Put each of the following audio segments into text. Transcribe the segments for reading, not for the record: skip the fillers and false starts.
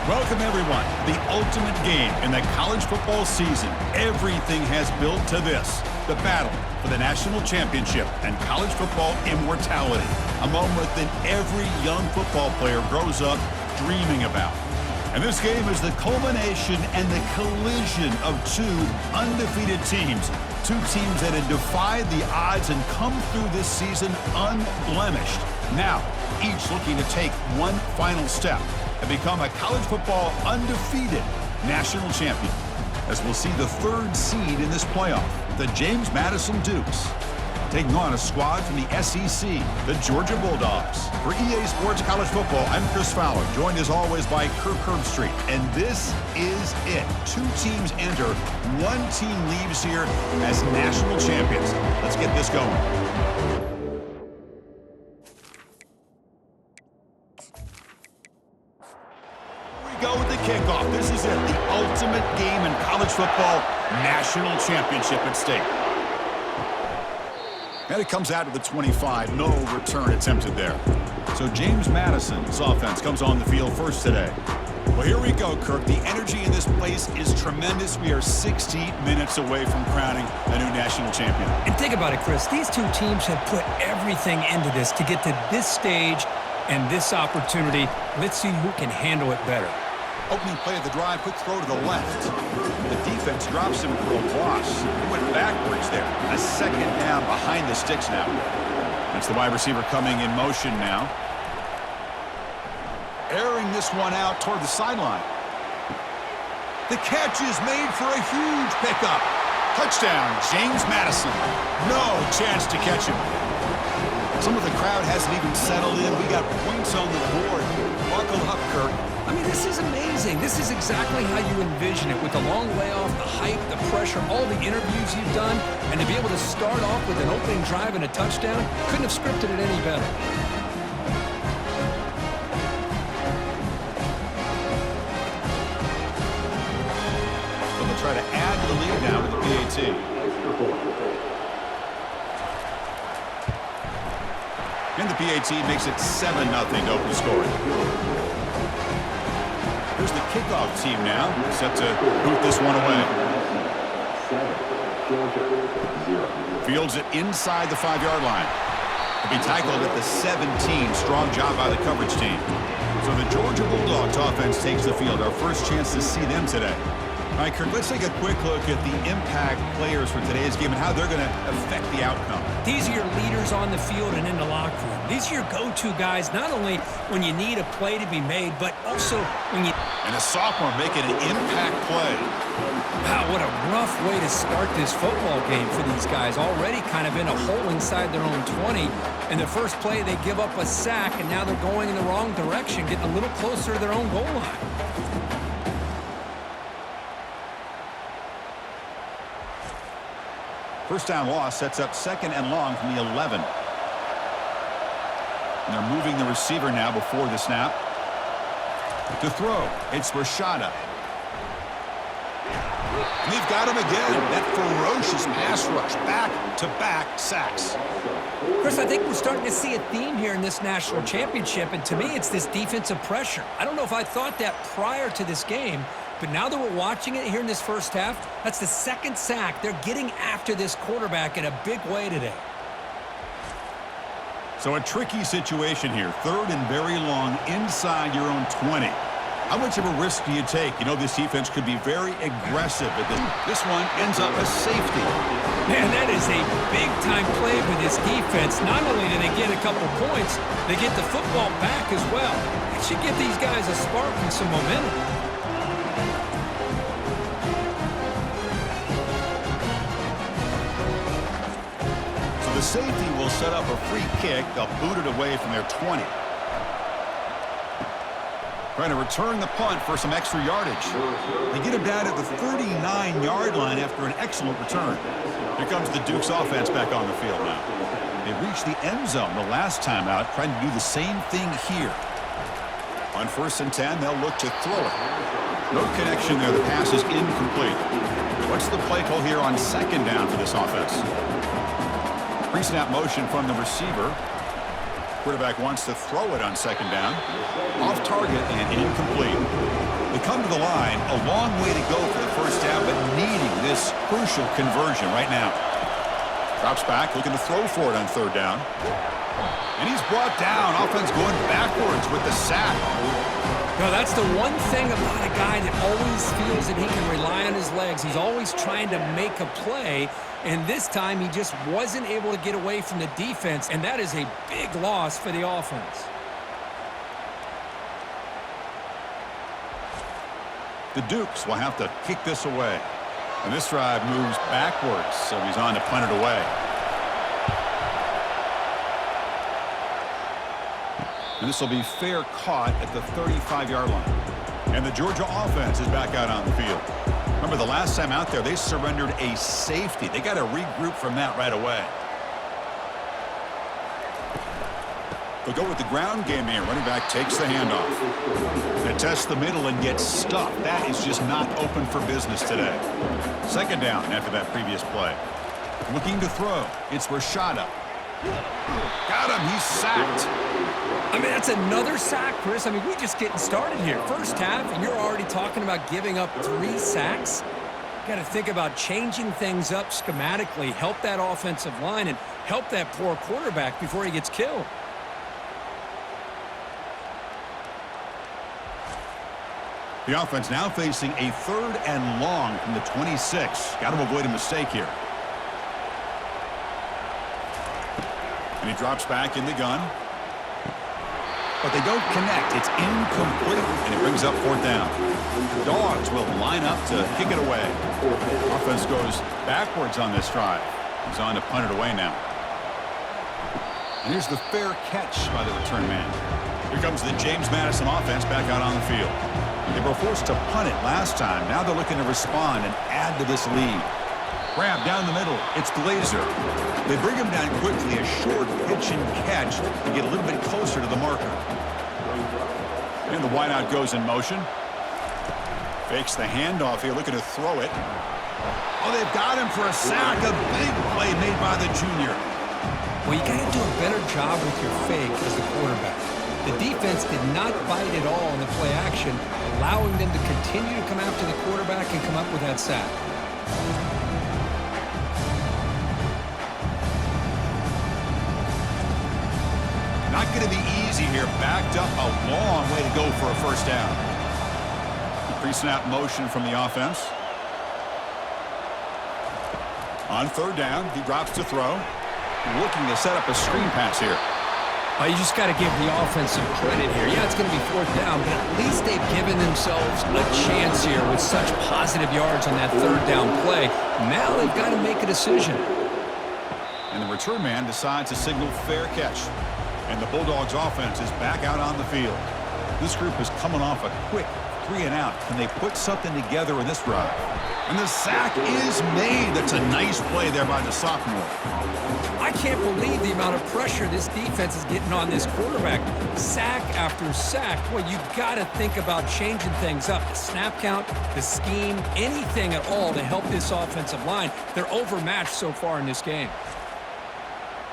Welcome, everyone, to the ultimate game in the college football season. Everything has built to this, the battle for the national championship and college football immortality, a moment that every young football player grows up dreaming about. And this game is the culmination and the collision of two undefeated teams, two teams that had defied the odds and come through this season unblemished. Now, each looking to take one final step and become a college football undefeated national champion, as we'll see the third seed in this playoff, the James Madison Dukes, taking on a squad from the SEC, the Georgia Bulldogs. For EA Sports College Football, I'm Chris Fowler, joined as always by Kirk Herbstreit, and this is it. Two teams enter, one team leaves here as national champions. Let's get this going. Go with the kickoff. This is it, the ultimate game in college football, national championship at stake. And it comes out to the 25, no return attempted there. So James Madison's offense comes on the field first today. Well, here we go, Kirk. The energy in this place is tremendous. We are 60 minutes away from crowning a new national champion. And think about it, Chris. These two teams have put everything into this to get to this stage and this opportunity. Let's see who can handle it better. Opening play of the drive, quick throw to the left. The defense drops him for a loss. He went backwards there. A second down behind the sticks now. That's the wide receiver coming in motion now. Airing this one out toward the sideline. The catch is made for a huge pickup. Touchdown, James Madison. No chance to catch him. Some of the crowd hasn't even settled in. We got points on the board. Buckle up, Kirk. I mean, this is amazing. This is exactly how you envision it, with the long layoff, the hype, the pressure, all the interviews you've done, and to be able to start off with an opening drive and a touchdown, couldn't have scripted it any better. So they'll try to add to the lead now with the PAT. And the PAT makes it 7-0 to open scoring. Here's the kickoff team now, set to boot this one away. Fields it inside the 5-yard line. He'll be tackled at the 17. Strong job by the coverage team. So the Georgia Bulldogs offense takes the field. Our first chance to see them today. All right, Kirk, let's take a quick look at the impact players for today's game and how they're going to affect the outcome. These are your leaders on the field and in the locker room. These are your go-to guys, not only when you need a play to be made, but also when you... And a sophomore making an impact play. Wow, what a rough way to start this football game for these guys. Already kind of in a hole inside their own 20. In the first play, they give up a sack, and now they're going in the wrong direction, getting a little closer to their own goal line. First down loss sets up 2nd and long from the 11. And they're moving the receiver now before the snap. To throw, it's Rashada. And they've got him again. That ferocious pass rush, back-to-back sacks. Chris, I think we're starting to see a theme here in this national championship, and to me, it's this defensive pressure. I don't know if I thought that prior to this game, but now that we're watching it here in this first half, that's the 2nd sack. They're getting after this quarterback in a big way today. So a tricky situation here. 3rd and very long inside your own 20. How much of a risk do you take? You know, this defense could be very aggressive at this. This one ends up a safety. Man, that is a big-time play for this defense. Not only do they get a couple points, they get the football back as well. It should give these guys a spark and some momentum. The safety will set up a free kick. They'll boot it away from their 20. Trying to return the punt for some extra yardage. They get him down at the 39-yard line after an excellent return. Here comes the Dukes offense back on the field now. They reached the end zone the last time out, trying to do the same thing here. On 1st and 10, they'll look to throw it. No connection there. The pass is incomplete. What's the play call here on 2nd down for this offense? Pre-snap motion from the receiver. Quarterback wants to throw it on 2nd down. Off target and incomplete. come to the line, a long way to go for the first down, but needing this crucial conversion right now. Drops back, looking to throw for it on third down. And he's brought down. Offense going backwards with the sack. No, that's the one thing about a guy that always feels that he can rely on his legs. He's always trying to make a play, and this time he just wasn't able to get away from the defense, and that is a big loss for the offense. The Dukes will have to kick this away. And this drive moves backwards, so he's on to punt it away. And this will be fair caught at the 35-yard line. And the Georgia offense is back out on the field. Remember, the last time out there, they surrendered a safety. They got to regroup from that right away. They'll go with the ground game here. Running back takes the handoff. They test the middle and gets stuffed. That is just not open for business today. Second down after that previous play. Looking to throw. It's Rashada. Got him. He's sacked. I mean, that's another sack, Chris. I mean, we're just getting started here. First half, and you're already talking about giving up 3 sacks. Got to think about changing things up schematically, help that offensive line, and help that poor quarterback before he gets killed. The offense now facing a 3rd and long from the 26. Got to avoid a mistake here. And he drops back in the gun. But they don't connect. It's incomplete, and it brings up 4th down. The Dogs will line up to kick it away. Offense goes backwards on this drive. He's on to punt it away now. And here's the fair catch by the return man. Here comes the James Madison offense back out on the field. They were forced to punt it last time. Now they're looking to respond and add to this lead. Grab down the middle. It's Glazer. They bring him down quickly. A short pitch and catch to get a little bit closer to the marker. And the wideout goes in motion. Fakes the handoff here, looking to throw it. Oh, they've got him for a sack. A big play made by the junior. Well, you got to do a better job with your fake as the quarterback. The defense did not bite at all in the play action, allowing them to continue to come after the quarterback and come up with that sack. Not going to be easy here. Backed up a long way to go for a first down. Pre-snap motion from the offense. On 3rd down, he drops to throw. Looking to set up a screen pass here. You just got to give the offense some credit here. Yeah, it's going to be 4th down, but at least they've given themselves a chance here with such positive yards on that 3rd down play. Now they've got to make a decision. And the return man decides to signal fair catch. And the Bulldogs offense is back out on the field. This group is coming off a quick 3 and out. Can they put something together in this drive? And the sack is made. That's a nice play there by the sophomore. I can't believe the amount of pressure this defense is getting on this quarterback. Sack after sack. Well, you got to think about changing things up. The snap count, the scheme, anything at all to help this offensive line. They're overmatched so far in this game.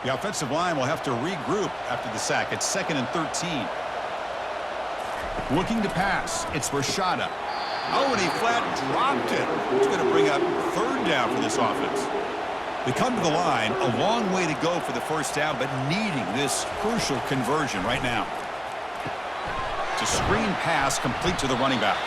The offensive line will have to regroup after the sack. It's 2nd and 13. Looking to pass. It's Rashada. Oh, and he flat dropped it. It's going to bring up 3rd down for this offense. They come to the line, a long way to go for the first down, but needing this crucial conversion right now. It's a screen pass complete to the running back.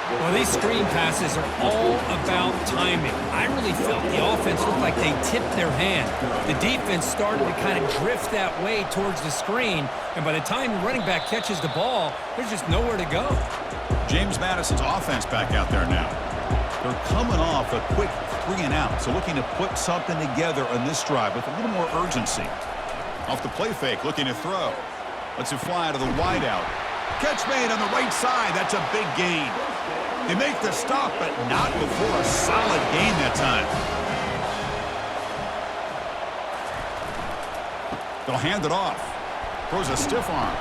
Well, these screen passes are all about timing. I really felt the offense looked like they tipped their hand. The defense started to kind of drift that way towards the screen, and by the time the running back catches the ball, there's just nowhere to go. James Madison's offense back out there now. They're coming off a quick 3 and out, so looking to put something together on this drive with a little more urgency. Off the play fake, looking to throw. Lets it fly to the wideout. Catch made on the right side. That's a big gain. They make the stop, but not before a solid gain that time. They'll hand it off. Throws a stiff arm.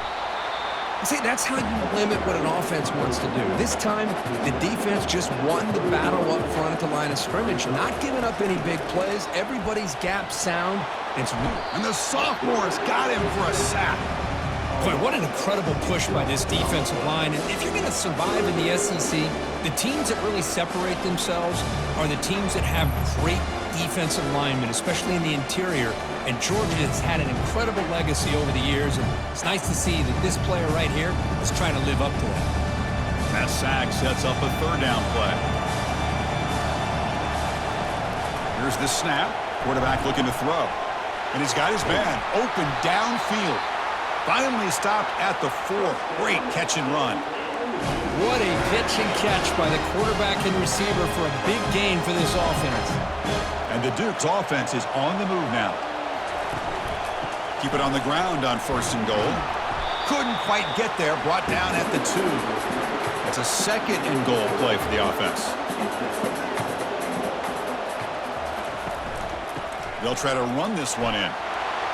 See, that's how you limit what an offense wants to do. This time, the defense just won the battle up front at the line of scrimmage, not giving up any big plays. Everybody's gap sound. It's weird. And the sophomore's got him for a sack. Boy, what an incredible push by this defensive line. And if you're going to survive in the SEC, the teams that really separate themselves are the teams that have great defensive linemen, especially in the interior. And Georgia has had an incredible legacy over the years, and it's nice to see that this player right here is trying to live up to that. That sack sets up a third down play. Here's the snap. Quarterback looking to throw. And he's got his man open downfield. Finally stopped at the 4. Great catch and run. What a pitch and catch by the quarterback and receiver for a big gain for this offense. And the Duke's offense is on the move now. Keep it on the ground on 1st and goal. Couldn't quite get there. Brought down at the 2. That's a 2nd and goal play for the offense. They'll try to run this one in.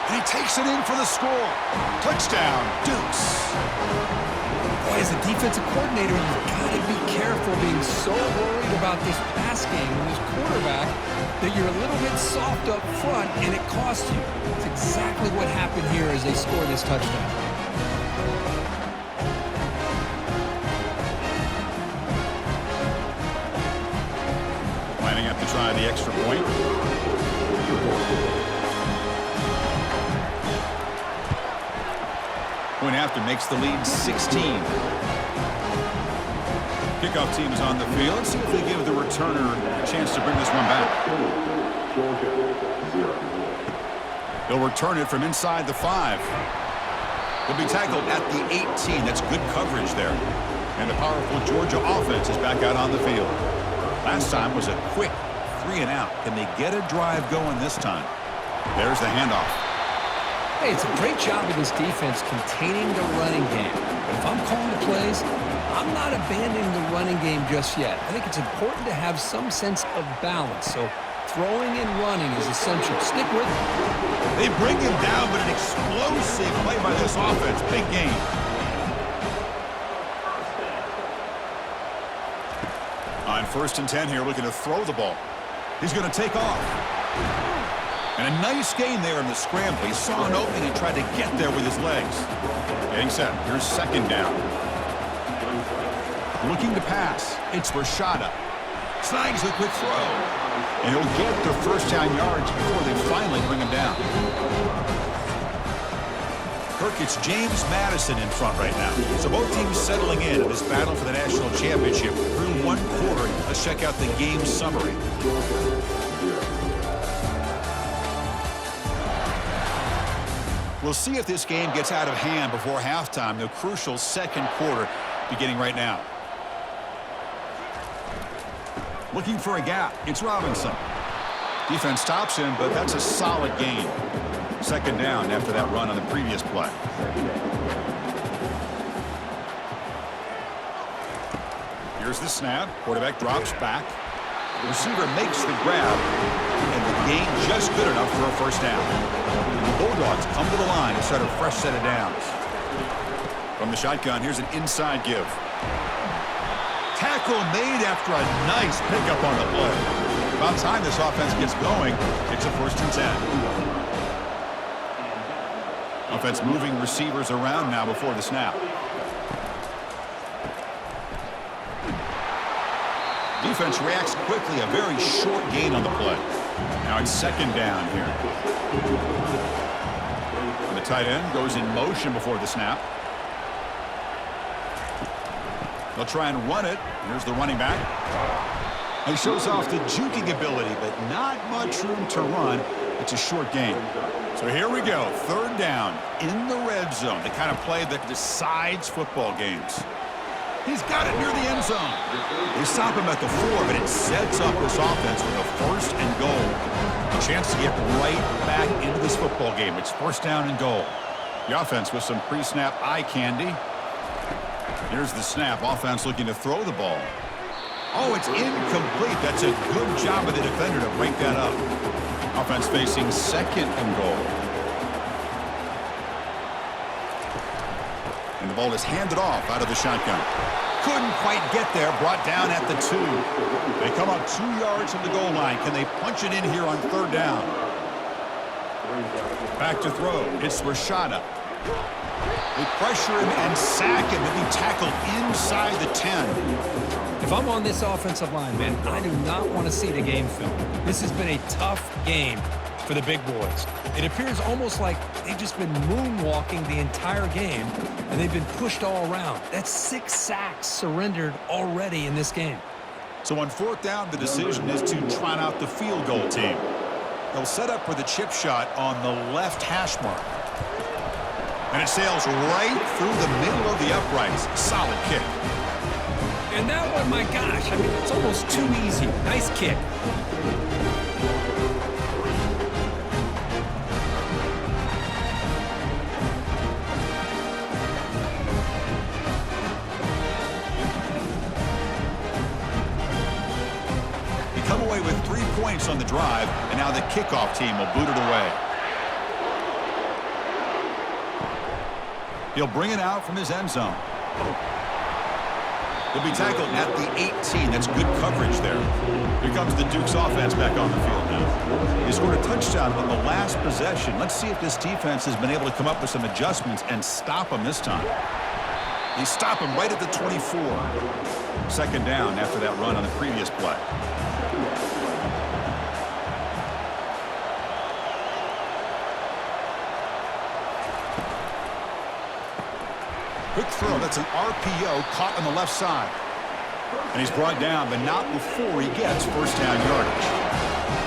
And he takes it in for the score. Touchdown, Dukes. Boy, as a defensive coordinator, you've got to be careful being so worried about this pass game and this quarterback that you're a little bit soft up front and it costs you. It's exactly what happened here as they score this touchdown. Lining up to try the extra point. Point after makes the lead 16. Kickoff team is on the field. Let's see if they give the returner a chance to bring this one back. They'll return it from inside the 5. He'll be tackled at the 18. That's good coverage there. And the powerful Georgia offense is back out on the field. Last time was a quick 3 and out. Can they get a drive going this time? There's the handoff. Hey, it's a great job of this defense containing the running game. But if I'm calling the plays, I'm not abandoning the running game just yet. I think it's important to have some sense of balance. So throwing and running is essential. Stick with it. They bring him down, but an explosive play by this offense. Big game. On 1st and 10 here, looking to throw the ball. He's going to take off. And a nice gain there in the scramble. He saw an opening and tried to get there with his legs. Getting set. Here's 2nd down. Looking to pass. It's Rashada. Snags a quick throw. And he'll get the 1st down yards before they finally bring him down. Kirk, it's James Madison in front right now. So both teams settling in this battle for the national championship through 1 quarter. Let's check out the game summary. We'll see if this game gets out of hand before halftime. The crucial 2nd quarter beginning right now. Looking for a gap. It's Robinson. Defense stops him, but that's a solid gain. 2nd down after that run on the previous play. Here's the snap. Quarterback drops back. The receiver makes the grab, and the gain just good enough for a 1st down. And the Bulldogs come to the line and start a fresh set of downs. From the shotgun, here's an inside give. Tackle made after a nice pickup on the play. About time this offense gets going. It's a 1st and 10. Offense moving receivers around now before the snap. Defense reacts quickly. A very short gain on the play. Now it's 2nd down here. And the tight end goes in motion before the snap. They'll try and run it. Here's the running back. He shows off the juking ability, but not much room to run. It's a short gain. So here we go. 3rd down in the red zone. The kind of play that decides football games. He's got it near the end zone. They stop him at the 4, but it sets up this offense with a 1st and goal. A chance to get right back into this football game. It's 1st down and goal. The offense with some pre-snap eye candy. Here's the snap. Offense looking to throw the ball. Oh, it's incomplete. That's a good job of the defender to break that up. Offense facing 2nd and goal. And the ball is handed off out of the shotgun. Couldn't quite get there. Brought down at the 2. They come up 2 yards from the goal line. Can they punch it in here on 3rd down? Back to throw. It's Rashada. They pressure him and sack him and be tackled inside the 10. If I'm on this offensive line, man, I do not want to see the game film. This has been a tough game for the big boys. It appears almost like they've just been moonwalking the entire game, and they've been pushed all around. That's 6 sacks surrendered already in this game. So on 4th down, the decision is to trot out the field goal team. They'll set up for the chip shot on the left hash mark. And it sails right through the middle of the uprights. Solid kick. And that one, my gosh, I mean, it's almost too easy. Nice kick. They come away with 3 points on the drive, and now the kickoff team will boot it away. He'll bring it out from his end zone. He'll be tackled at the 18. That's good coverage there. Here comes the Duke's offense back on the field now. They scored a touchdown on the last possession. Let's see if this defense has been able to come up with some adjustments and stop them this time. They stop him right at the 24. 2nd down after that run on the previous play. Quick throw. That's an RPO caught on the left side. And he's brought down, but not before he gets 1st down yardage.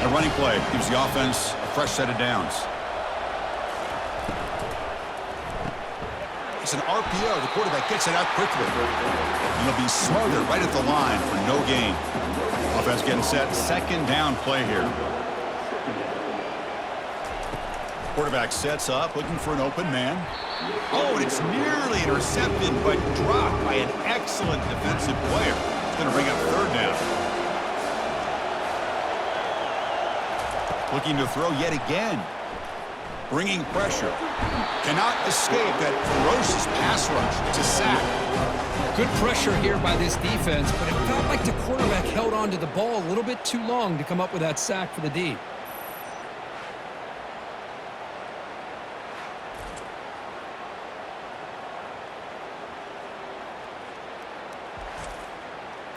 A running play gives the offense a fresh set of downs. It's an RPO. The quarterback gets it out quickly. And he'll be smothered right at the line for no gain. Offense getting set. 2nd down play here. Quarterback sets up, looking for an open man. Oh, and it's nearly intercepted, but dropped by an excellent defensive player. It's going to bring up 3rd down. Looking to throw yet again. Bringing pressure. Cannot escape that ferocious pass rush. It's a sack. Good pressure here by this defense, but it felt like the quarterback held on to the ball a little bit too long to come up with that sack for the D.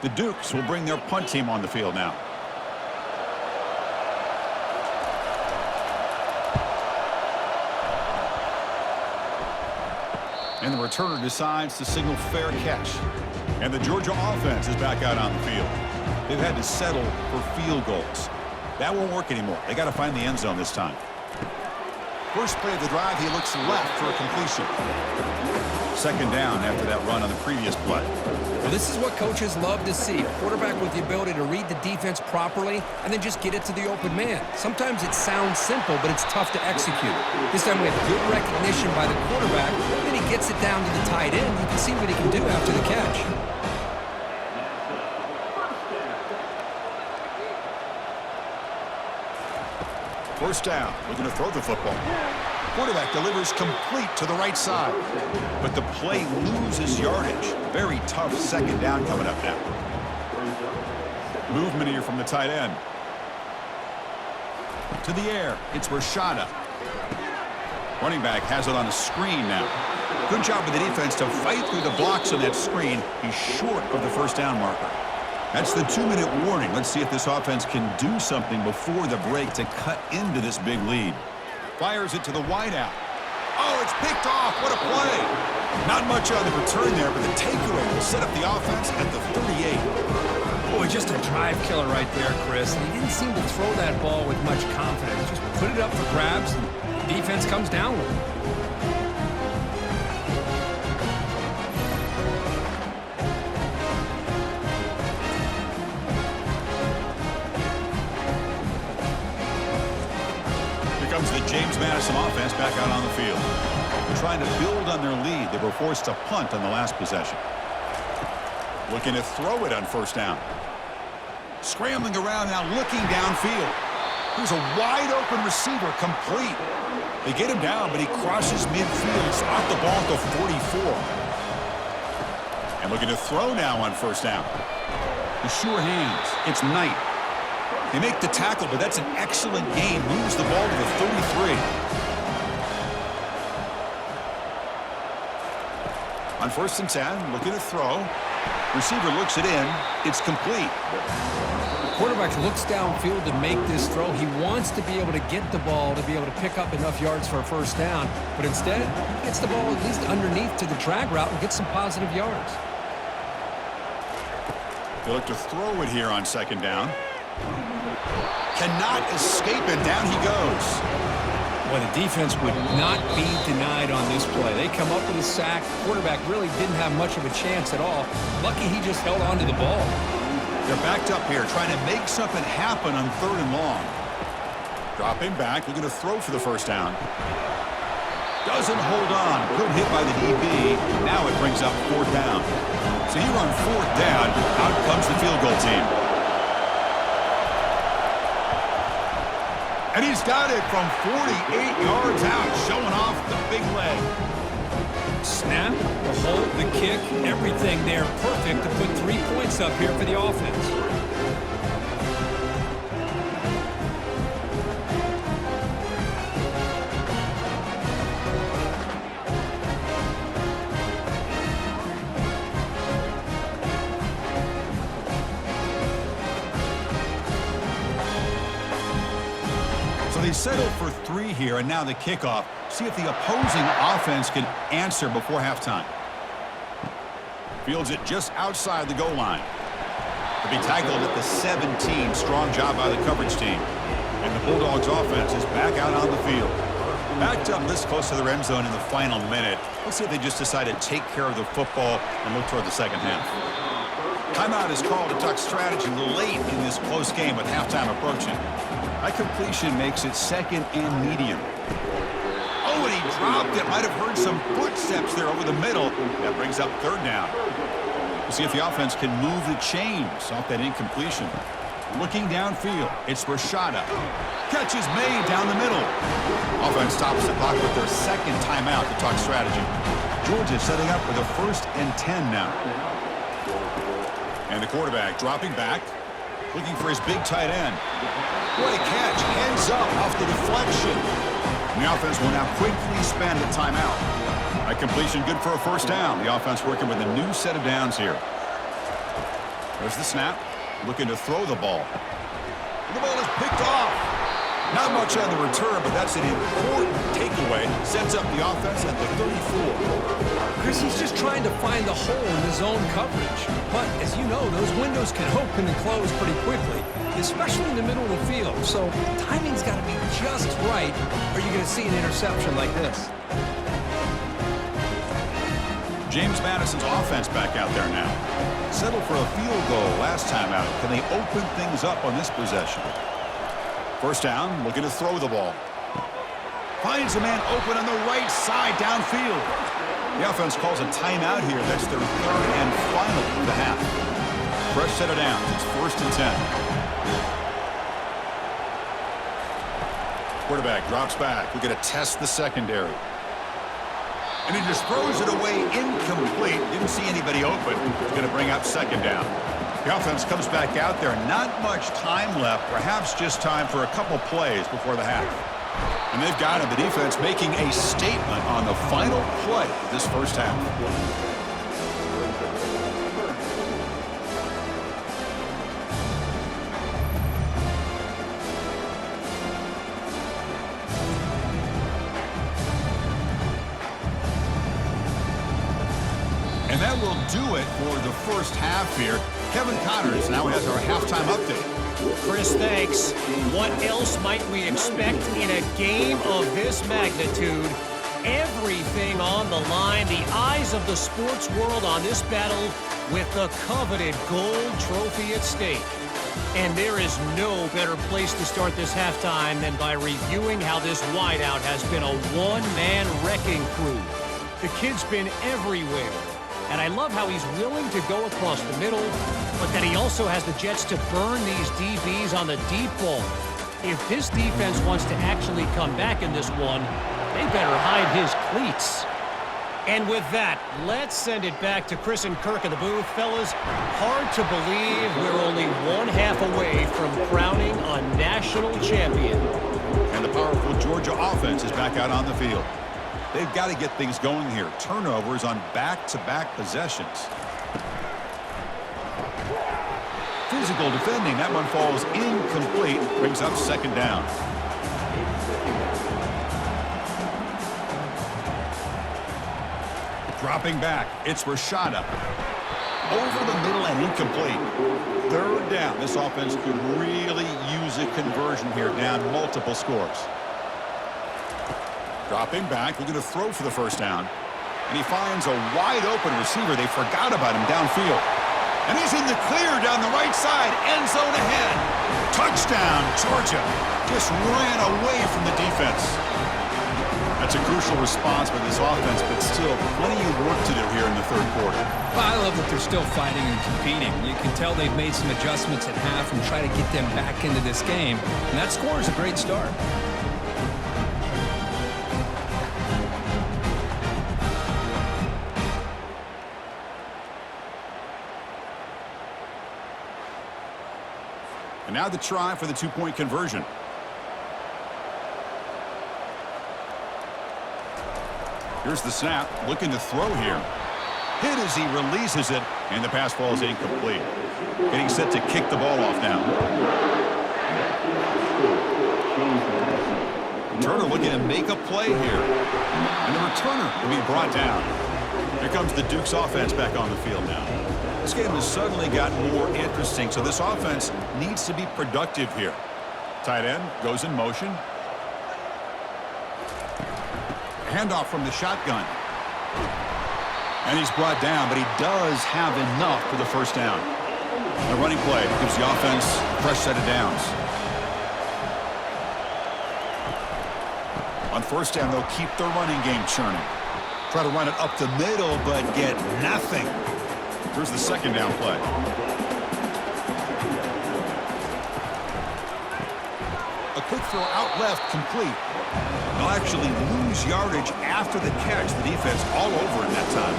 The Dukes will bring their punt team on the field now. And the returner decides to signal fair catch. And the Georgia offense is back out on the field. They've had to settle for field goals. That won't work anymore. They got to find the end zone this time. First play of the drive, he looks left for a completion. 2nd down after that run on the previous play. Well, this is what coaches love to see. A quarterback with the ability to read the defense properly and then just get it to the open man. Sometimes it sounds simple, but it's tough to execute. This time we have good recognition by the quarterback. Then he gets it down to the tight end. You can see what he can do after the catch. First down. Looking to throw the football. Quarterback delivers complete to the right side. But the play loses yardage. Very tough 2nd down coming up now. Movement here from the tight end. To the air. It's Rashada. Running back has it on a screen now. Good job with the defense to fight through the blocks on that screen. He's short of the 1st down marker. That's the 2-minute warning. Let's see if this offense can do something before the break to cut into this big lead. Fires it to the wideout. Oh, it's picked off. What a play. Not much on the return there, but the takeaway will set up the offense at the 38. Boy, just a drive killer right there, Chris. And he didn't seem to throw that ball with much confidence. Just put it up for grabs, and the defense comes down with it. The James Madison offense back out on the field. They're trying to build on their lead. They were forced to punt on the last possession. Looking to throw it on 1st down. Scrambling around now, looking downfield. Here's a wide open receiver, complete. They get him down, but he crosses midfield, spot the ball at the 44. And looking to throw now on 1st down. The sure hands. It's Knight. They make the tackle, but that's an excellent gain. Moves the ball to the 33. On 1st and 10, looking to throw. Receiver looks it in. It's complete. The quarterback looks downfield to make this throw. He wants to be able to get the ball to be able to pick up enough yards for a first down, but instead, he gets the ball at least underneath to the drag route and gets some positive yards. They look to throw it here on 2nd down. Cannot escape it. Down he goes. Well, the defense would not be denied on this play. They come up with a sack. Quarterback really didn't have much of a chance at all. Lucky he just held on to the ball. They're backed up here, trying to make something happen on 3rd and long. Dropping back, looking to throw for the first down. Doesn't hold on. Good hit by the DB. Now it brings up 4th down. So you run 4th down. Out comes the field goal team. And he's got it from 48 yards out, showing off the big leg. Snap, the hold, the kick, everything there perfect to put 3 points up here for the offense. So they settle for 3 here, and now the kickoff. See if the opposing offense can answer before halftime. Fields it just outside the goal line. To be tackled at the 17. Strong job by the coverage team. And the Bulldogs offense is back out on the field. Backed up this close to the end zone in the final minute. Let's see if they just decide to take care of the football and look toward the second half. Timeout is called to talk strategy late in this close game with halftime approaching. That completion makes it 2nd and medium. Oh, and he dropped it. Might have heard some footsteps there over the middle. That brings up 3rd down. We'll see if the offense can move the chains off that incompletion. Looking downfield, it's Rashada. Catch is made down the middle. Offense stops the clock with their 2nd timeout to talk strategy. Georgia setting up with a 1st and 10 now. And the quarterback dropping back, looking for his big tight end. What a catch. Hands up off the deflection. And the offense will now quickly spend a timeout. A completion good for a first down. The offense working with a new set of downs here. There's the snap. Looking to throw the ball. And the ball is picked off. Not much on the return, but that's an important takeaway. Sets up the offense at the 34. Chris, he's just trying to find the hole in the zone coverage. But, as you know, those windows can open and close pretty quickly, especially in the middle of the field. So, timing's got to be just right, or you're going to see an interception like this. James Madison's offense back out there now. Settled for a field goal last time out. Can they open things up on this possession? First down, looking to throw the ball. Finds a man open on the right side downfield. The offense calls a timeout here. That's their 3rd and final of the half. Fresh set of downs. It's 1st and 10. Quarterback drops back. We're going to test the secondary. And he just throws it away incomplete. Didn't see anybody open. It's going to bring up 2nd down. The offense comes back out there. Not much time left. Perhaps just time for a couple plays before the half. And they've got him, the defense, making a statement on the final play of this first half. And that will do it for the first half here. Kevin Connors now has our halftime update. Chris, thanks. What else might we expect in a game of this magnitude? Everything on the line, the eyes of the sports world on this battle with the coveted gold trophy at stake. And there is no better place to start this halftime than by reviewing how this wideout has been a one-man wrecking crew. The kid's been everywhere. And I love how he's willing to go across the middle, but that he also has the jets to burn these DBs on the deep ball. If this defense wants to actually come back in this one, they better hide his cleats. And with that, let's send it back to Chris and Kirk in the booth. Fellas, hard to believe we're only one half away from crowning a national champion. And the powerful Georgia offense is back out on the field. They've got to get things going here. Turnovers on back-to-back possessions. Physical defending. That one falls incomplete. Brings up second down. Dropping back. It's Rashada. Over the middle and incomplete. Third down. This offense could really use a conversion here, down multiple scores. Dropping back, looking to throw for the first down. And he finds a wide-open receiver. They forgot about him downfield. And he's in the clear down the right side. End zone ahead. Touchdown, Georgia. Just ran away from the defense. That's a crucial response for this offense, but still plenty of work to do here in the third quarter. Well, I love that they're still fighting and competing. You can tell they've made some adjustments at half and try to get them back into this game. And that score is a great start. And now the try for the two-point conversion. Here's the snap, looking to throw here. Hit as he releases it, and the pass ball is incomplete. Getting set to kick the ball off now. Returner looking to make a play here. And the returner will be brought down. Here comes the Duke's offense back on the field now. This game has suddenly gotten more interesting, so this offense needs to be productive here. Tight end goes in motion. Handoff from the shotgun. And he's brought down, but he does have enough for the first down. The running play gives the offense a fresh set of downs. On first down, they'll keep their running game churning. Try to run it up the middle, but get nothing. Here's the second down play. A quick throw out left, complete. They'll actually lose yardage after the catch. The defense all over in that time.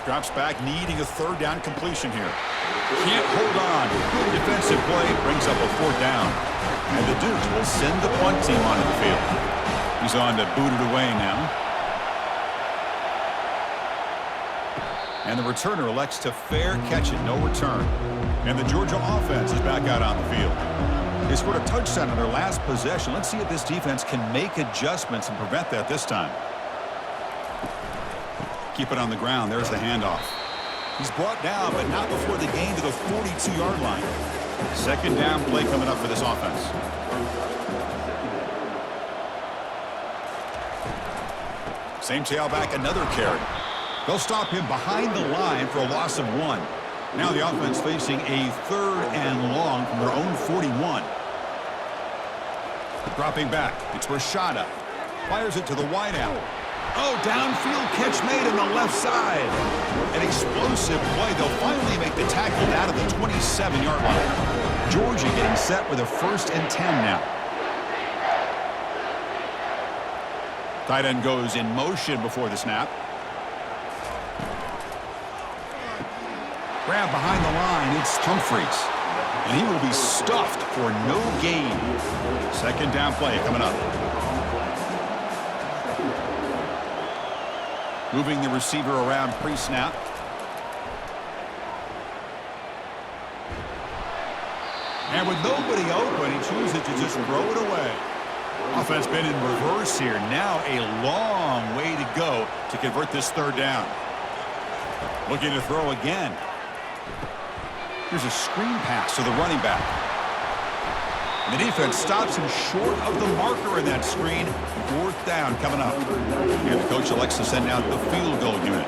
Drops back, needing a third down completion here. Can't hold on. Good defensive play, brings up a fourth down. And the Dukes will send the punt team onto the field. He's on to boot it away now. And the returner elects to fair catch it, no return. And the Georgia offense is back out on the field. They scored a touchdown on their last possession. Let's see if this defense can make adjustments and prevent that this time. Keep it on the ground. There's the handoff. He's brought down, but not before the gain to the 42-yard line. Second down play coming up for this offense. Same tailback, another carry. They'll stop him behind the line for a loss of 1. Now the offense facing a third and long from their own 41. Dropping back, it's Rashada. Fires it to the wideout. Oh, downfield catch made on the left side. An explosive play. They'll finally make the tackle out of the 27-yard line. Georgia getting set with a 1st and 10 now. Tight end goes in motion before the snap. Grab behind the line, it's Humphreys. And he will be stuffed for no gain. Second down play coming up. Moving the receiver around pre-snap. And with nobody open, he chooses to just throw it away. Offense been in reverse here. Now a long way to go to convert this third down. Looking to throw again. Here's a screen pass to the running back. And the defense stops him short of the marker in that screen. Fourth down coming up. And the coach elects to send out the field goal unit.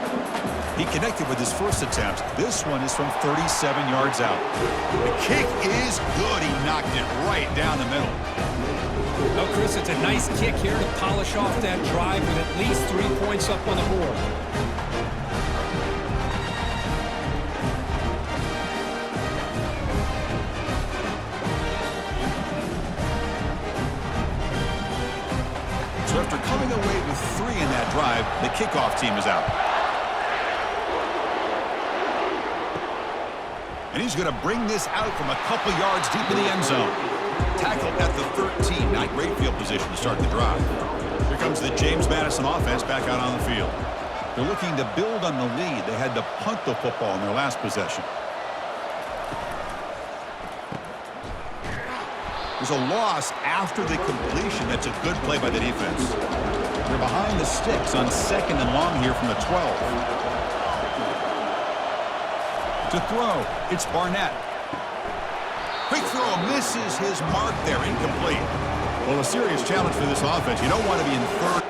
He connected with his first attempt. This one is from 37 yards out. The kick is good. He knocked it right down the middle. Well, Chris, it's a nice kick here to polish off that drive with at least 3 points up on the board. So after coming away with 3 in that drive, the kickoff team is out. And he's going to bring this out from a couple yards deep in the end zone. Tackled at the 13. Not great field position to start the drive. Here comes the James Madison offense back out on the field. They're looking to build on the lead. They had to punt the football in their last possession. There's a loss after the completion. That's a good play by the defense. They're behind the sticks on 2nd and long here from the 12. To throw, it's Barnett. Quick throw, misses his mark there, incomplete. Well, a serious challenge for this offense. You don't want to be in third.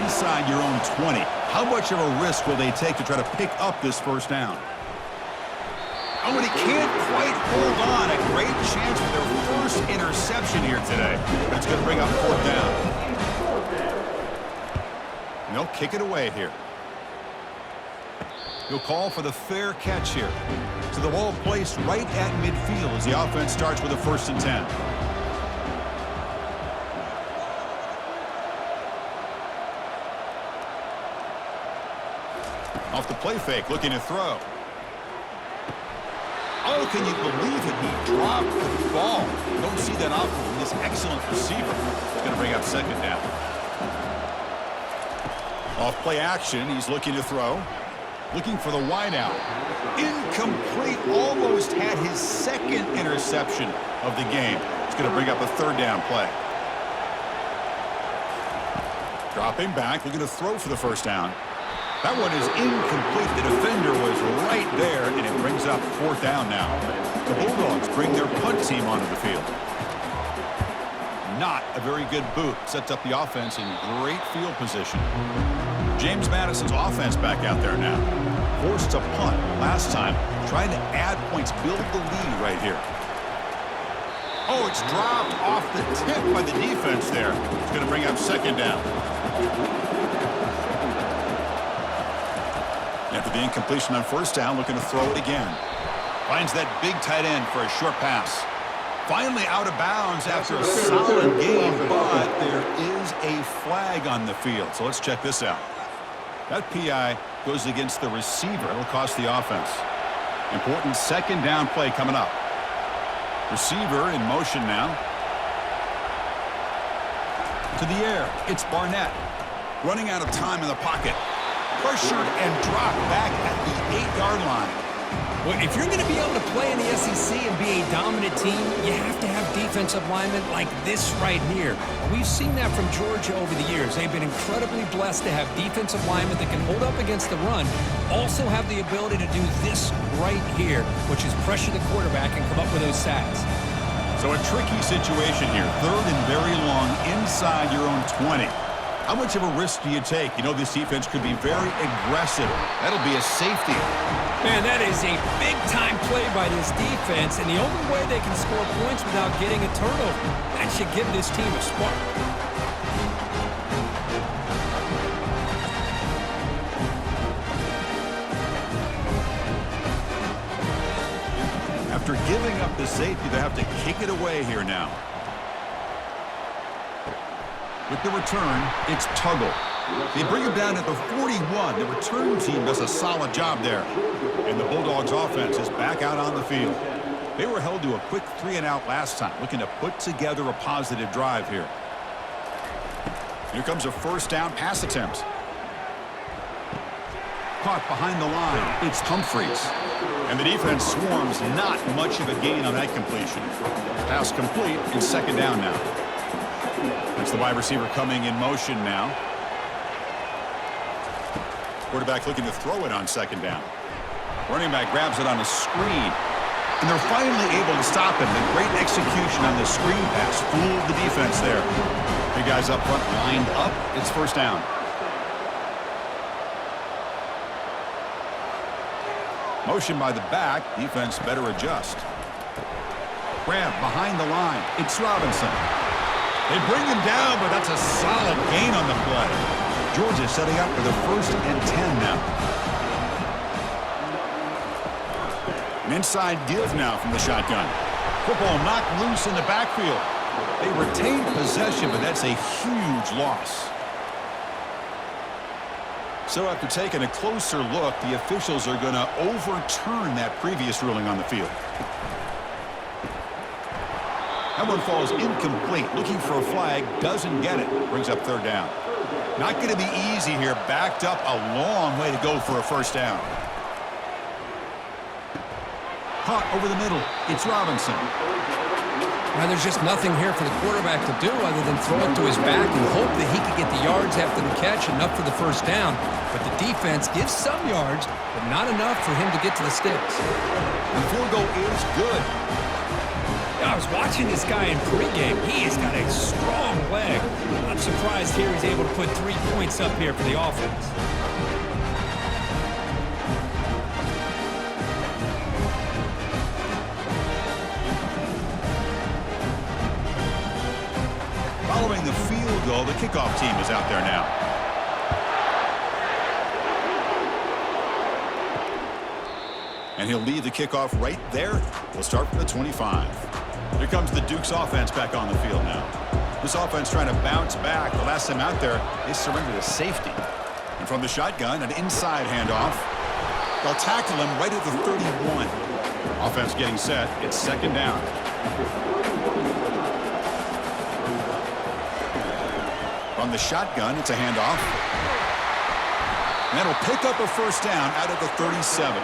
Inside your own 20. How much of a risk will they take to try to pick up this first down? Oh, and he can't quite hold on. A great chance for their first interception here today. But it's going to bring up 4th down. And they'll kick it away here. He'll call for the fair catch here. So the ball placed right at midfield as the offense starts with a 1st and 10. Off the play fake, looking to throw. Oh, can you believe it? He dropped the ball. Don't see that often from this excellent receiver. It's going to bring up 2nd down. Off play action, he's looking to throw. Looking for the wideout. Incomplete. Almost had his 2nd interception of the game. It's going to bring up a 3rd down play. Dropping back, looking to throw for the 1st down. That one is incomplete. The defender was right there, and it brings up 4th down now. The Bulldogs bring their punt team onto the field. Not a very good boot. Sets up the offense in great field position. James Madison's offense back out there now. Forced to punt last time. Trying to add points, build the lead right here. Oh, it's dropped off the tip by the defense there. It's going to bring up 2nd down. After the incompletion on 1st down, looking to throw it again. Finds that big tight end for a short pass. Finally out of bounds after a solid game, but there is a flag on the field. So let's check this out. That PI goes against the receiver. It'll cost the offense. Important 2nd down play coming up. Receiver in motion now. To the air. It's Barnett. Running out of time in the pocket. Pressured and dropped back at the 8-yard line. Well, if you're going to be able to play in the SEC and be a dominant team, you have to have defensive linemen like this right here. We've seen that from Georgia over the years. They've been incredibly blessed to have defensive linemen that can hold up against the run, also have the ability to do this right here, which is pressure the quarterback and come up with those sacks. So a tricky situation here. 3rd and very long inside your own 20. How much of a risk do you take? You know this defense could be very aggressive. That'll be a safety. Man, that is a big-time play by this defense, and the only way they can score points without getting a turnover. That should give this team a spark. After giving up the safety, they have to kick it away here now. With the return, it's Tuggle. They bring him down at the 41. The return team does a solid job there. And the Bulldogs offense is back out on the field. They were held to a quick 3-and-out last time, looking to put together a positive drive here. Here comes a 1st down pass attempt. Caught behind the line. It's Humphreys. And the defense swarms. Not much of a gain on that completion. Pass complete and 2nd down now. That's the wide receiver coming in motion now. Quarterback looking to throw it on 2nd down. Running back grabs it on a screen. And they're finally able to stop him. The great execution on the screen pass fooled the defense there. Big guys up front lined up. It's 1st down. Motion by the back. Defense better adjust. Grab behind the line. It's Robinson. They bring him down, but that's a solid gain on the play. Georgia setting up for the 1st and 10 now. An inside give now from the shotgun. Football knocked loose in the backfield. They retain possession, but that's a huge loss. So after taking a closer look, the officials are going to overturn that previous ruling on the field. That one falls incomplete. Looking for a flag, doesn't get it. Brings up third down. Not going to be easy here. Backed up a long way to go for a first down. Caught over the middle. It's Robinson. Now there's just nothing here for the quarterback to do other than throw it to his back and hope that he could get the yards after the catch, enough for the first down. But the defense gives some yards, but not enough for him to get to the sticks. The field goal is good. I was watching this guy in pregame. He has got a strong leg. I'm surprised here he's able to put 3 points up here for the offense. Following the field goal, the kickoff team is out there now. And he'll lead the kickoff right there. We'll start from the 25. Here comes the Duke's offense back on the field now. This offense trying to bounce back. The last time out there, they surrendered a safety. And from the shotgun, an inside handoff. They'll tackle him right at the 31. Offense getting set. It's second down. From the shotgun, it's a handoff. And that'll pick up a first down out of the 37.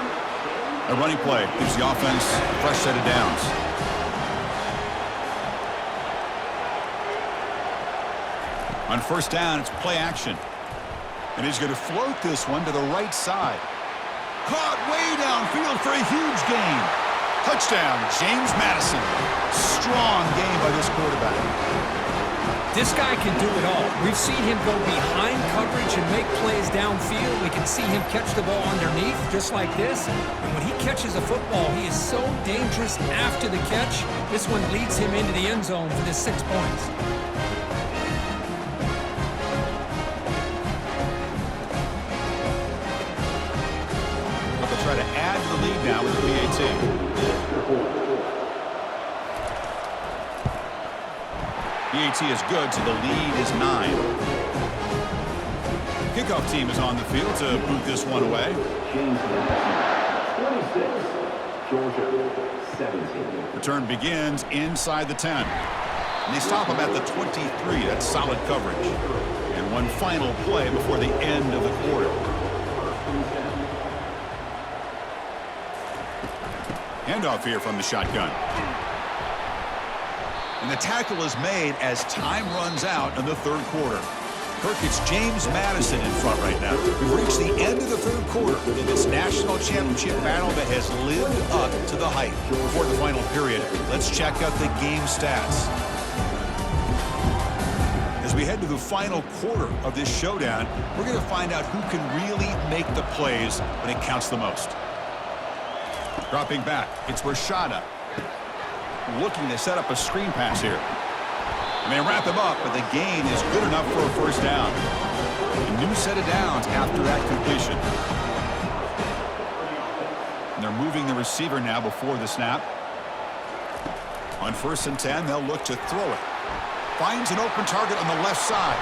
A running play gives the offense a fresh set of downs. On first down, it's play action. And he's going to float this one to the right side. Caught way downfield for a huge gain. Touchdown, James Madison. Strong game by this quarterback. This guy can do it all. We've seen him go behind coverage and make plays downfield. We can see him catch the ball underneath just like this. And when he catches a football, he is so dangerous after the catch. This one leads him into the end zone for this 6 points. They'll try to add to the lead now with the PAT. PAT is good, so the lead is 9. Kickoff team is on the field to boot this one away. 26, Georgia 17. Return begins inside the 10. And they stop him at the 23. That's solid coverage. And one final play before the end of the quarter. Handoff here from the shotgun. And the tackle is made as time runs out in the third quarter. Kirk, it's James Madison in front right now. We've reached the end of the third quarter in this national championship battle that has lived up to the hype. Before the final period, let's check out the game stats. As we head to the final quarter of this showdown, we're going to find out who can really make the plays when it counts the most. Dropping back, it's Rashada. Looking to set up a screen pass here. And they wrap him up, but the gain is good enough for a first down. A new set of downs after that completion. And they're moving the receiver now before the snap. On 1st and 10, they'll look to throw it. Finds an open target on the left side.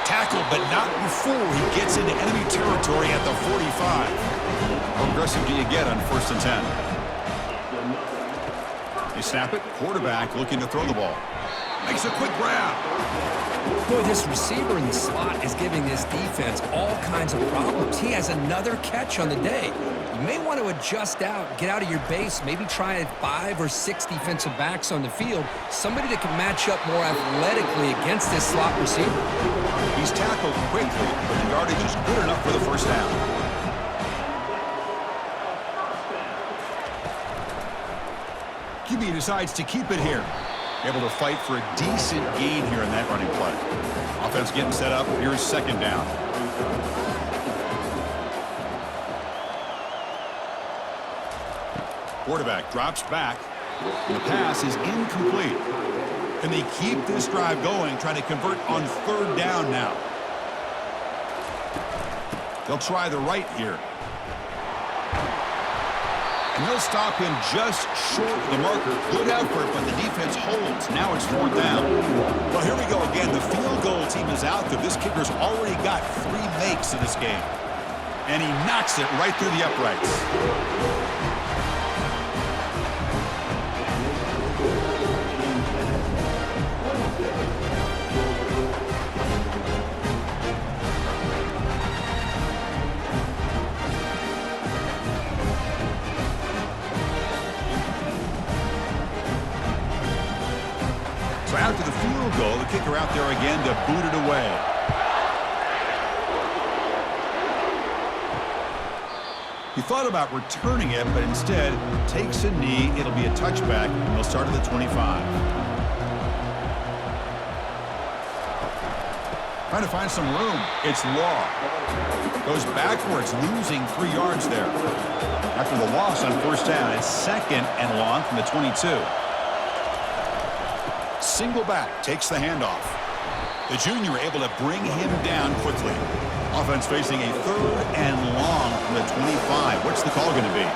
Tackled, but not before he gets into enemy territory at the 45. How aggressive do you get on 1st and 10? They snap it. Quarterback looking to throw the ball. Makes a quick grab. Boy, this receiver in the slot is giving this defense all kinds of problems. He has another catch on the day. You may want to adjust out, get out of your base, maybe try 5 or 6 defensive backs on the field, somebody that can match up more athletically against this slot receiver. He's tackled quickly, but the yardage is good enough for the first down. QB decides to keep it here. Able to fight for a decent gain here in that running play. Offense getting set up. Here's second down. Quarterback drops back. The pass is incomplete. Can they keep this drive going, trying to convert on third down now? They'll try the right here. And they'll stop him just short of the marker. Good effort, but the defense holds. Now it's fourth down. Well, here we go again. The field goal team is out there. This kicker's already got 3 makes in this game. And he knocks it right through the uprights. So after the field goal, the kicker out there again to boot it away. He thought about returning it, but instead takes a knee. It'll be a touchback, and they'll start at the 25. Trying to find some room. It's Law. Goes backwards, losing 3 yards there. After the loss on first down, it's 2nd and long from the 22. Single back, takes the handoff. The junior able to bring him down quickly. Offense facing a 3rd and long from the 25. What's the call going to be?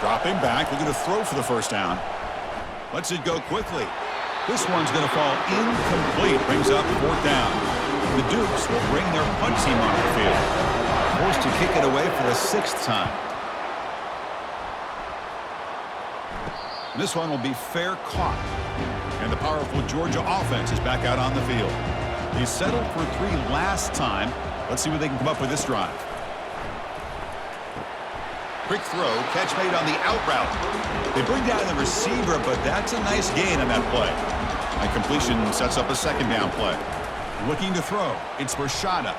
Dropping back, looking to throw for the first down. Lets it go quickly. This one's going to fall incomplete. Brings up 4th down. The Dukes will bring their punt team on the field. Forced to kick it away for the 6th time. This one will be fair caught. And the powerful Georgia offense is back out on the field. They settled for 3 last time. Let's see what they can come up with this drive. Quick throw, catch made on the out route. They bring down the receiver, but that's a nice gain on that play. And completion sets up a 2nd down play. Looking to throw, it's Rashada.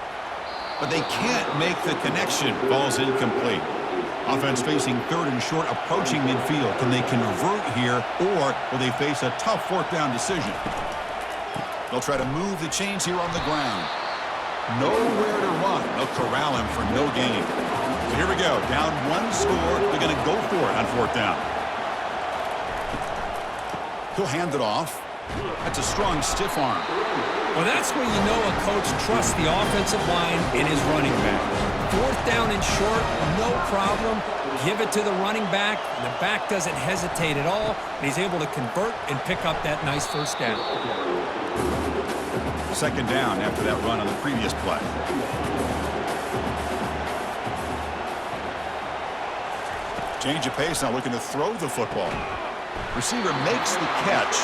But they can't make the connection. Ball's incomplete. Offense facing 3rd and short, approaching midfield. Can they convert here, or will they face a tough 4th down decision? They'll try to move the chains here on the ground. Nowhere to run. They'll corral him for no gain. So here we go. Down 1 score. They're going to go for it on 4th down. He'll hand it off. That's a strong stiff arm. Well, that's where you know a coach trusts the offensive line and his running back. 4th down and short, no problem. Give it to the running back. The back doesn't hesitate at all, and he's able to convert and pick up that nice 1st down. 2nd down after that run on the previous play. Change of pace now, looking to throw the football. Receiver makes the catch.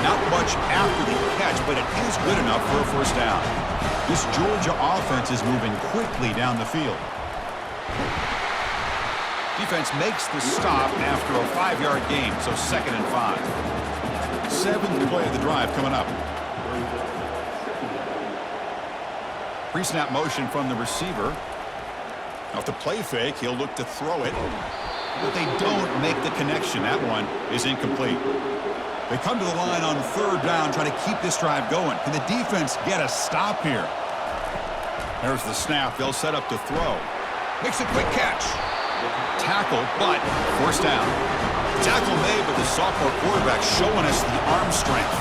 Not much after the catch, but it is good enough for a 1st down. This Georgia offense is moving quickly down the field. Defense makes the stop after a 5-yard gain, so 2nd and 5. 7th play of the drive coming up. Pre-snap motion from the receiver. Off the play fake, he'll look to throw it. But they don't make the connection. That one is incomplete. They come to the line on 3rd down, trying to keep this drive going. Can the defense get a stop here? There's the snap. They'll set up to throw. Makes a quick catch. Tackle, but 1st down. Tackle made, but the sophomore quarterback showing us the arm strength.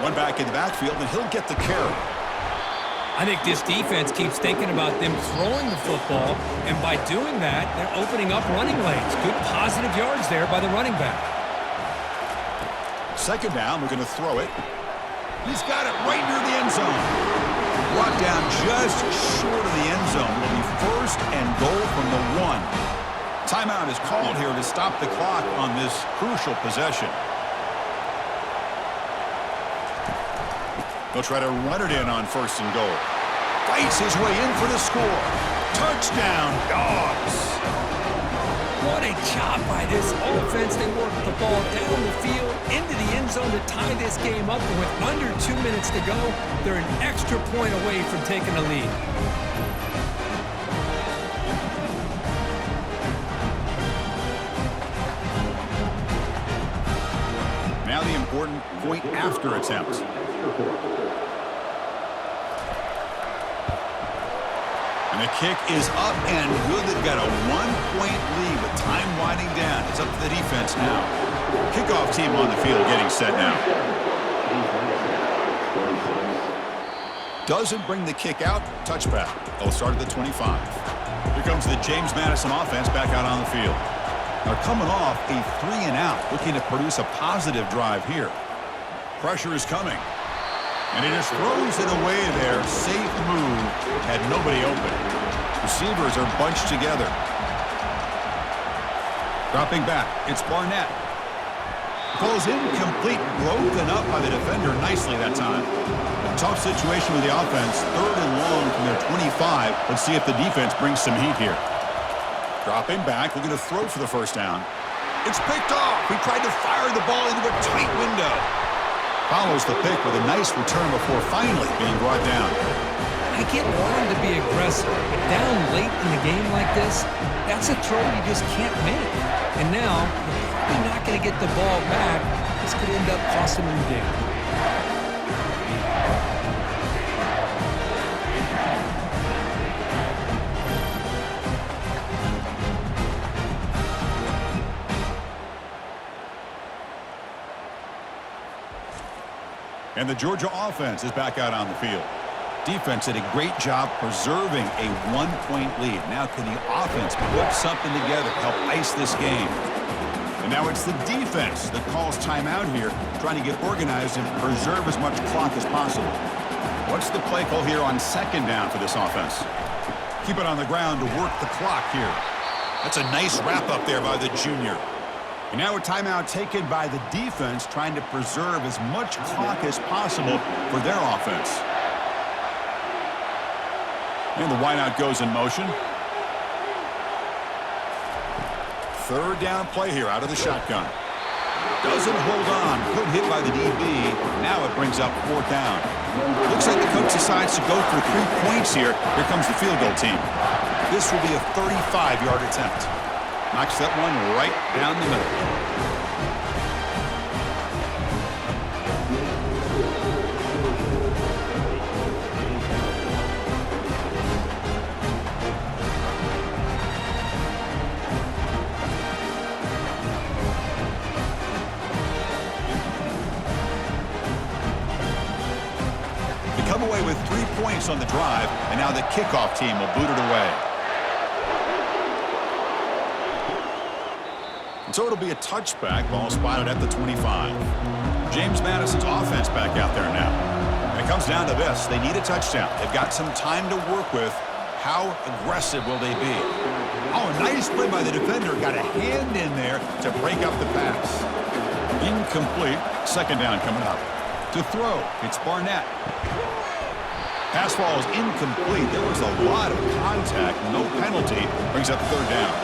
One back in the backfield, and he'll get the carry. I think this defense keeps thinking about them throwing the football, and by doing that, they're opening up running lanes. Good positive yards there by the running back. 2nd down, we're going to throw it. He's got it right near the end zone. Brought down just short of the end zone. Will be 1st and goal from the 1. Timeout is called here to stop the clock on this crucial possession. They'll try to run it in on 1st and goal. Fights his way in for the score. Touchdown, Dogs. What a job by this offense. They work the ball down the field into the end zone to tie this game up. And with under 2 minutes to go, they're an extra point away from taking the lead. Now the important point after attempt. And the kick is up and good. They've got a 1-point lead with time winding down. It's up to the defense now. Kickoff team on the field getting set now. Doesn't bring the kick out. Touchback. They'll start at the 25. Here comes the James Madison offense back out on the field. They're coming off a 3-and-out, looking to produce a positive drive here. Pressure is coming. And he just throws it away there. Safe move. Had nobody open. Receivers are bunched together. Dropping back. It's Barnett. Goes incomplete. Broken up by the defender nicely that time. A tough situation with the offense. 3rd and long from their 25. Let's see if the defense brings some heat here. Dropping back. Looking to throw for the first down. It's picked off. He tried to fire the ball into a tight window. Follows the pick with a nice return before finally being brought down. I get wanting to be aggressive, but down late in the game like this, that's a throw you just can't make. And now, you're probably not going to get the ball back. This could end up costing them the game. And the Georgia offense is back out on the field. Defense did a great job preserving a 1-point lead. Now can the offense put something together to help ice this game? And now it's the defense that calls timeout here, trying to get organized and preserve as much clock as possible. What's the play call here on 2nd down for this offense? Keep it on the ground to work the clock here. That's a nice wrap up there by the junior. And now a timeout taken by the defense, trying to preserve as much clock as possible for their offense. And the wideout goes in motion. 3rd down play here out of the shotgun. Doesn't hold on. Good hit by the DB. Now it brings up 4th down. Looks like the coach decides to go for 3 points here. Here comes the field goal team. This will be a 35-yard attempt. Knocks that one right down the middle. They come away with 3 points on the drive, and now the kickoff team will boot it away. And so it'll be a touchback, ball spotted at the 25. James Madison's offense back out there now. And it comes down to this. They need a touchdown. They've got some time to work with. How aggressive will they be? Oh, a nice play by the defender. Got a hand in there to break up the pass. Incomplete. 2nd down coming up. To throw, it's Barnett. Pass ball is incomplete. There was a lot of contact. No penalty. Brings up 3rd down.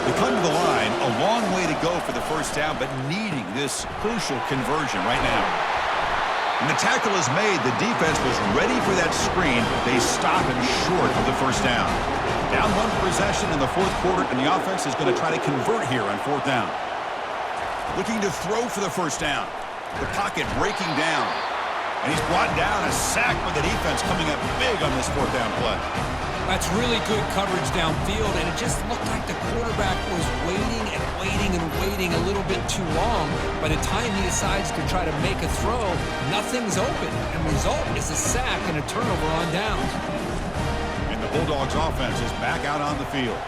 They come to the line, a long way to go for the first down, but needing this crucial conversion right now. When the tackle is made, the defense was ready for that screen. They stop him short of the first down. Down 1 possession in the 4th quarter, and the offense is going to try to convert here on 4th down. Looking to throw for the first down. The pocket breaking down. And he's brought down. A sack by the defense coming up big on this 4th down play. That's really good coverage downfield, and it just looked like the quarterback was waiting and waiting and waiting a little bit too long. By the time he decides to try to make a throw, nothing's open, and the result is a sack and a turnover on downs. And the Bulldogs offense is back out on the field.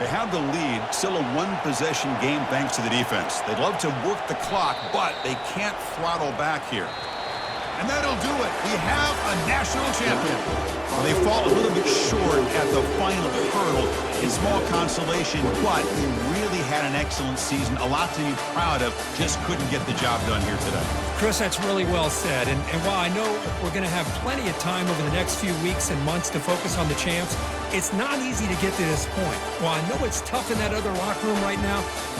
They have the lead, still a 1-possession game thanks to the defense. They'd love to work the clock, but they can't throttle back here. And that'll do it. We have a national champion. Well, they fall a little bit short at the final hurdle. In small consolation, but they really had an excellent season. A lot to be proud of. Just couldn't get the job done here today. Chris, that's really well said. And while I know we're going to have plenty of time over the next few weeks and months to focus on the champs, it's not easy to get to this point. While I know it's tough in that other locker room right now,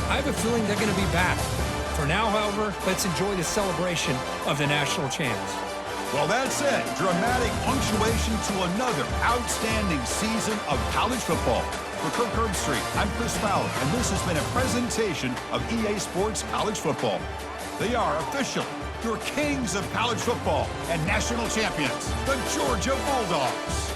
I have a feeling they're going to be back. For now, however, let's enjoy the celebration of the national champs. Well, that's it. Dramatic punctuation to another outstanding season of college football. For Kirk Herbstreit, I'm Chris Fowler, and this has been a presentation of EA Sports College Football. They are officially your kings of college football and national champions, the Georgia Bulldogs.